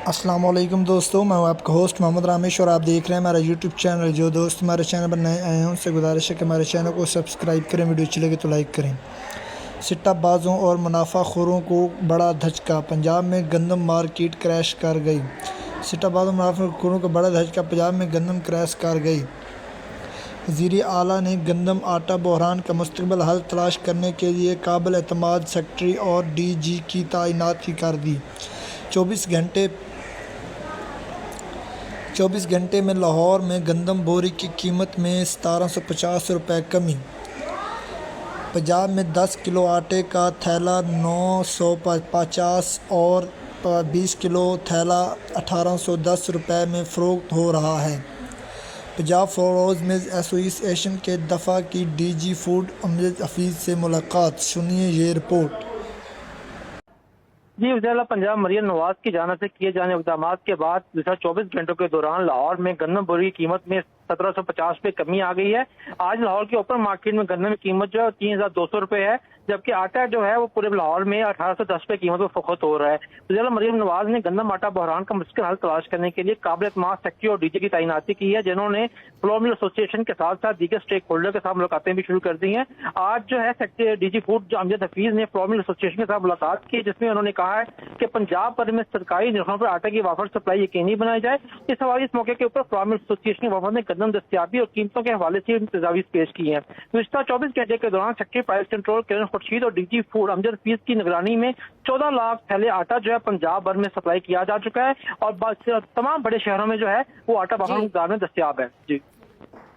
अस्सलाम वालेकुम दोस्तों, मैं हूं आपका होस्ट मोहम्मद रामेश और आप देख रहे हैं हमारा यूट्यूब चैनल। जो दोस्त हमारे चैनल पर नए आए हैं उनसे गुजारिश है कि हमारे चैनल को सब्सक्राइब करें, वीडियो अच्छी लगे तो लाइक करें। सिट्टाबाजों और मुनाफाखोरों को बड़ा धचका, पंजाब में गंदम मार्केट क्रैश कर गई। सिट्टाबाजों और मुनाफाखोरों को बड़ा धचका, पंजाब में गंदम क्रैश कर गई। वज़ीर आला ने गंदम आटा बहरान का मुस्तक़बिल हल तलाश करने के लिए काबिल एतमाद सेक्रेटरी और DG की तैनाती कर दी। 24 घंटे में लाहौर में गंदम बोरी की कीमत में 1750 रुपये कमी। पंजाब में 10 किलो आटे का थैला 950 और 20 किलो थैला 1810 रुपये में फ़रोख्त हो रहा है। पंजाब फ्लोरोज़ मिल्स एसोसिएशन के दफ़ा की DG फूड अमजद हफीज़ से मुलाकात, सुनिए ये रिपोर्ट। जी, वज़ीर आला पंजाब मरियम नवाज की जानिब से किए जाने इक़दाम के बाद पिछले 24 घंटों के दौरान लाहौर में गंदम बोरी की कीमत में 1750 रुपये कमी आ गई है। आज लाहौर के ओपन मार्केट में गंदम की कीमत जो है 3200 रुपये है, जबकि आटा जो है वो पूरे लाहौर में 1810 रुपये कीमत में फरोख्त हो रहा है। वज़ीर आला मरियम नवाज ने गंदम आटा बहरान का मुश्किल हल तलाश करने के लिए काबिल एतमाद सेक्रेटरी और DG की तैनाती की है, जिन्होंने फ्लोर मिल एसोसिएशन के साथ साथ दीगर स्टेक होल्डर के साथ मुलाकातें भी शुरू कर दी हैं। आज जो है secretary DG food Amjad Hafeez ने फ्लोर मिल एसोसिएशन के साथ मुलाकात की, जिसमें उन्होंने कहा है कि पंजाब भर में सरकारी निर्खों पर आटे की वाफर सप्लाई यकीनी बनाई जाए। इस मौके के ऊपर फ्लोर मिल एसोसिएशन के वफद ने गंदम दस्तियाबी और कीमतों के हवाले से तजावीज़ पेश की हैं। पिछले 24 घंटे के दौरान सेक्रेटरी प्राइस कंट्रोल किरण खुर्शीद और DG फूड अमजद हफीज़ की निगरानी में 14 लाख थैले आटा जो है पंजाब भर में सप्लाई किया जा चुका है और तमाम बड़े शहरों में जो है वो आटा बहरान में दस्तियाब है। जी,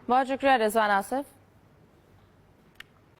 बहुत शुक्रिया रिजवान आसिफ।